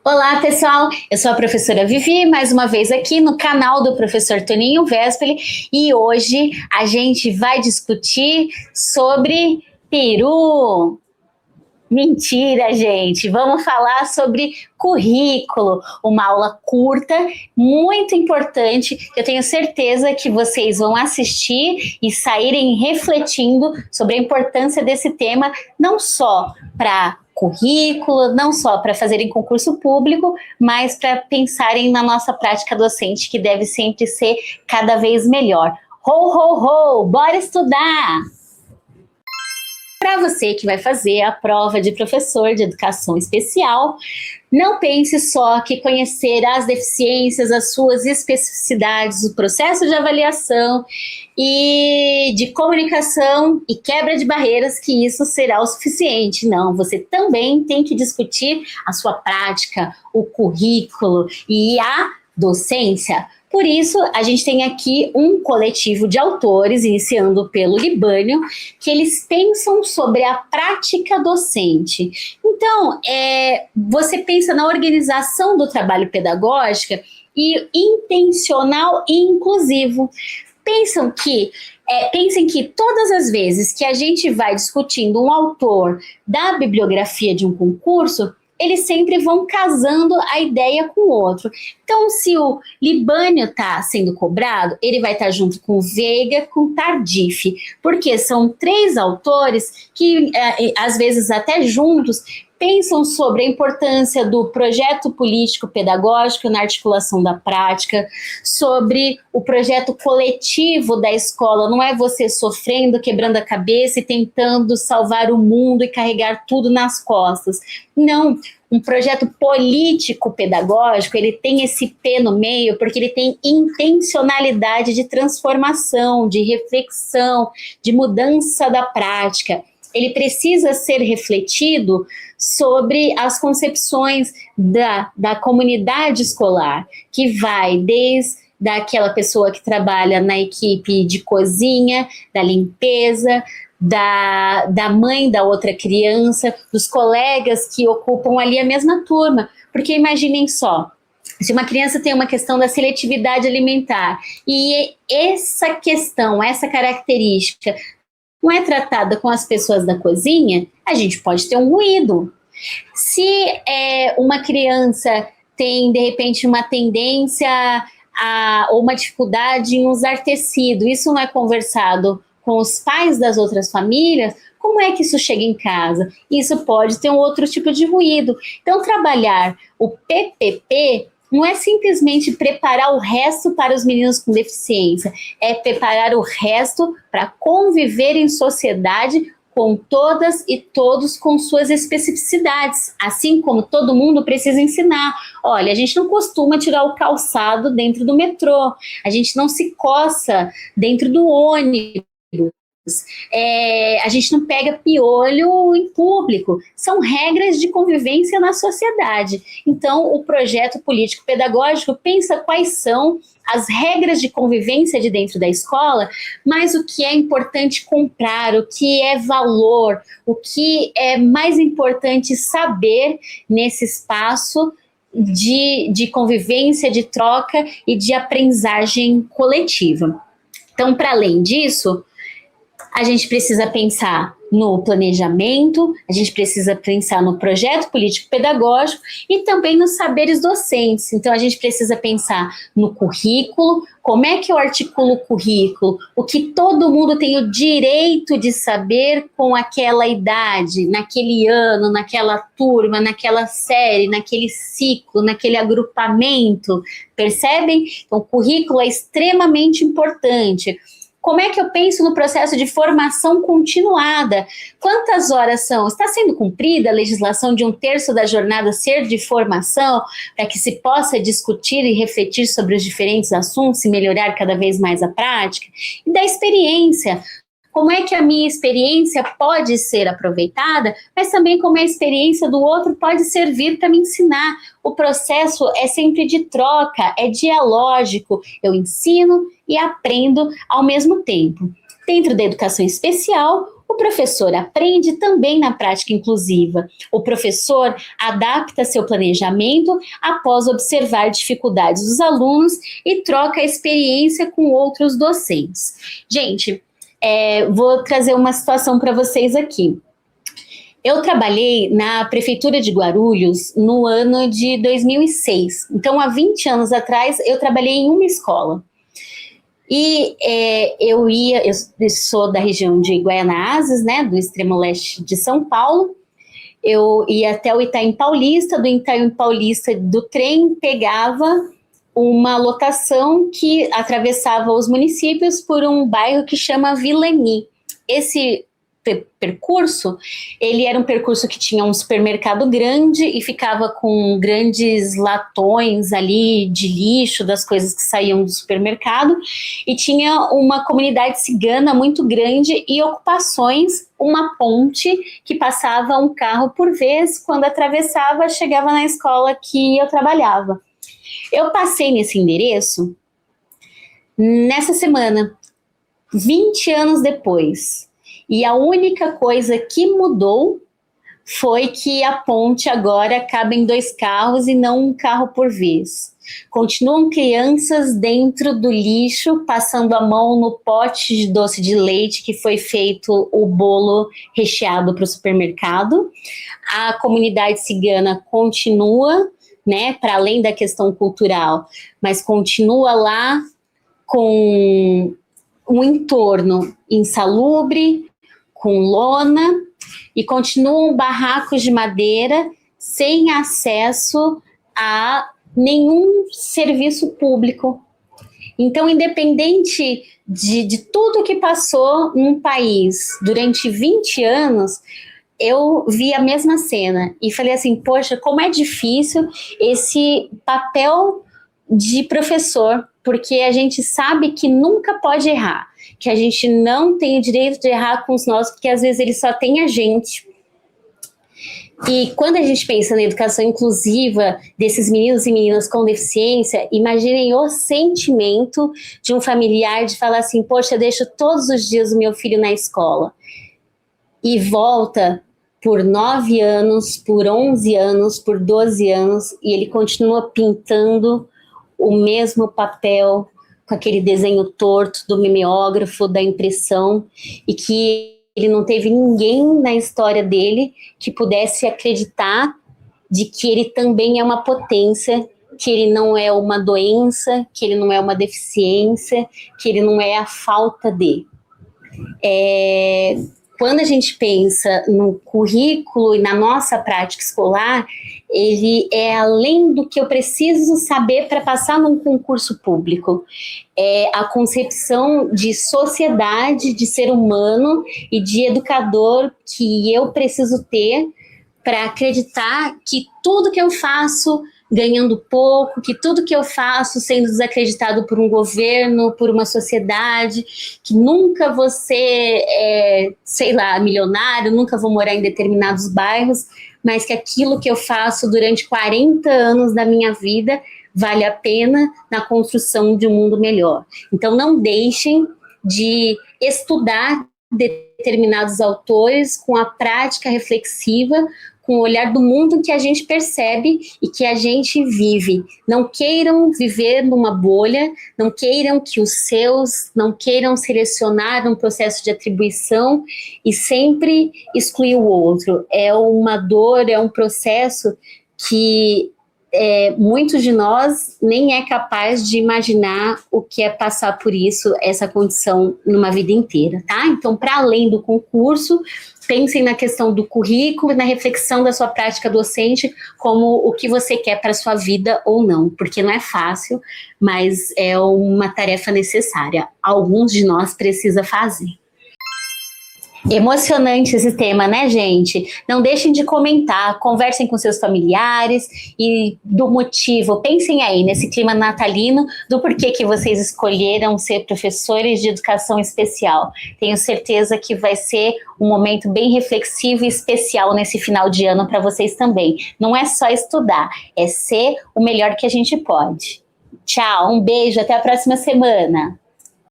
Olá, pessoal! Eu sou a professora Vivi, mais uma vez aqui no canal do professor Toninho Vespoli, e hoje a gente vai discutir sobre peru. Mentira, gente! Vamos falar sobre currículo, uma aula curta, muito importante. Eu tenho certeza que vocês vão assistir e saírem refletindo sobre a importância desse tema, não só para currículo, não só para fazerem concurso público, mas para pensarem na nossa prática docente, que deve sempre ser cada vez melhor. Ho, ho, ho! Bora estudar! Para você que vai fazer a prova de professor de educação especial, não pense só que conhecer as deficiências, as suas especificidades, o processo de avaliação e de comunicação e quebra de barreiras, que isso será o suficiente. Não, você também tem que discutir a sua prática, o currículo e a docência. Por isso, a gente tem aqui um coletivo de autores, iniciando pelo Libânio, que eles pensam sobre a prática docente. Então, você pensa na organização do trabalho pedagógico e intencional e inclusivo. Pensem que todas as vezes que a gente vai discutindo um autor da bibliografia de um concurso, eles sempre vão casando a ideia com o outro. Então, se o Libânio está sendo cobrado, ele vai estar junto com Veiga, com Tardif, porque são três autores que, às vezes até juntos, pensam sobre a importância do projeto político-pedagógico na articulação da prática, sobre o projeto coletivo da escola, não é você sofrendo, quebrando a cabeça e tentando salvar o mundo e carregar tudo nas costas. Não, um projeto político-pedagógico, ele tem esse P no meio, porque ele tem intencionalidade de transformação, de reflexão, de mudança da prática. Ele precisa ser refletido sobre as concepções da comunidade escolar, que vai desde daquela pessoa que trabalha na equipe de cozinha, da limpeza, da mãe da outra criança, dos colegas que ocupam ali a mesma turma. Porque imaginem só, se uma criança tem uma questão da seletividade alimentar e essa questão, essa característica não é tratada com as pessoas da cozinha, a gente pode ter um ruído. Se uma criança tem, de repente, uma tendência ou uma dificuldade em usar tecido, isso não é conversado com os pais das outras famílias, como é que isso chega em casa? Isso pode ter um outro tipo de ruído. Então, trabalhar o PPP não é simplesmente preparar o resto para os meninos com deficiência, é preparar o resto para conviver em sociedade com todas e todos com suas especificidades, assim como todo mundo precisa ensinar. Olha, a gente não costuma tirar o calçado dentro do metrô, a gente não se coça dentro do ônibus, a gente não pega piolho em público, são regras de convivência na sociedade. Então, o projeto político-pedagógico pensa quais são as regras de convivência de dentro da escola, mas o que é importante comprar, o que é valor, o que é mais importante saber nesse espaço de convivência, de troca e de aprendizagem coletiva. Então, para além disso, a gente precisa pensar no planejamento, a gente precisa pensar no projeto político-pedagógico e também nos saberes docentes. Então, a gente precisa pensar no currículo, como é que eu articulo o currículo, o que todo mundo tem o direito de saber com aquela idade, naquele ano, naquela turma, naquela série, naquele ciclo, naquele agrupamento, percebem? Então, o currículo é extremamente importante. Como é que eu penso no processo de formação continuada? Quantas horas são? Está sendo cumprida a legislação de 1/3 da jornada ser de formação, para que se possa discutir e refletir sobre os diferentes assuntos e melhorar cada vez mais a prática? E da experiência. Como é que a minha experiência pode ser aproveitada, mas também como a experiência do outro pode servir para me ensinar. O processo é sempre de troca, é dialógico. Eu ensino e aprendo ao mesmo tempo. Dentro da educação especial, O professor aprende também na prática inclusiva. O professor adapta seu planejamento após observar dificuldades dos alunos e troca a experiência com outros docentes. Gente, vou trazer uma situação para vocês aqui. Eu trabalhei na Prefeitura de Guarulhos no ano de 2006. Então, há 20 anos atrás, eu trabalhei em uma escola. E eu sou da região de Guaianazes, né, do extremo leste de São Paulo. Eu ia até o Itaim Paulista, do Itaim Paulista do trem pegava uma lotação que atravessava os municípios por um bairro que chama Vilani. Esse percurso, ele era um percurso que tinha um supermercado grande e ficava com grandes latões ali de lixo, das coisas que saíam do supermercado, e tinha uma comunidade cigana muito grande e ocupações, uma ponte que passava um carro por vez, quando atravessava, chegava na escola que eu trabalhava. Eu passei nesse endereço nessa semana, 20 anos depois. E a única coisa que mudou foi que a ponte agora cabe em 2 carros e não um carro por vez. Continuam crianças dentro do lixo, passando a mão no pote de doce de leite que foi feito o bolo recheado para o supermercado. A comunidade cigana continua, né, para além da questão cultural, mas continua lá com um entorno insalubre, com lona, e continuam barracos de madeira sem acesso a nenhum serviço público. Então, independente de tudo que passou num país durante 20 anos, eu vi a mesma cena e falei assim, poxa, como é difícil esse papel de professor, porque a gente sabe que nunca pode errar, que a gente não tem o direito de errar com os nossos, porque às vezes ele só tem a gente. E quando a gente pensa na educação inclusiva desses meninos e meninas com deficiência, imaginem o sentimento de um familiar de falar assim, poxa, eu deixo todos os dias o meu filho na escola e volta por 9 anos, por 11 anos, por 12 anos, e ele continua pintando o mesmo papel, com aquele desenho torto do mimeógrafo, da impressão, e que ele não teve ninguém na história dele que pudesse acreditar de que ele também é uma potência, que ele não é uma doença, que ele não é uma deficiência, que ele não é a falta de. Quando a gente pensa no currículo e na nossa prática escolar, ele é além do que eu preciso saber para passar num concurso público. É a concepção de sociedade, de ser humano e de educador que eu preciso ter para acreditar que tudo que eu faço ganhando pouco, que tudo que eu faço sendo desacreditado por um governo, por uma sociedade, que nunca vou ser, sei lá, milionário, nunca vou morar em determinados bairros, mas que aquilo que eu faço durante 40 anos da minha vida vale a pena na construção de um mundo melhor. Então não deixem de estudar determinados autores com a prática reflexiva, com o olhar do mundo que a gente percebe e que a gente vive. Não queiram viver numa bolha, não queiram que os seus, não queiram selecionar um processo de atribuição e sempre excluir o outro. É uma dor, é um processo que muitos de nós nem é capaz de imaginar o que é passar por isso, essa condição numa vida inteira, tá? Então, para além do concurso, pensem na questão do currículo e na reflexão da sua prática docente como o que você quer para a sua vida ou não, porque não é fácil, mas é uma tarefa necessária. Alguns de nós precisa fazer. Emocionante esse tema, né, gente? Não deixem de comentar, conversem com seus familiares e do motivo, pensem aí nesse clima natalino, do porquê que vocês escolheram ser professores de educação especial. Tenho certeza que vai ser um momento bem reflexivo e especial nesse final de ano para vocês também. Não é só estudar, é ser o melhor que a gente pode. Tchau, um beijo, até a próxima semana.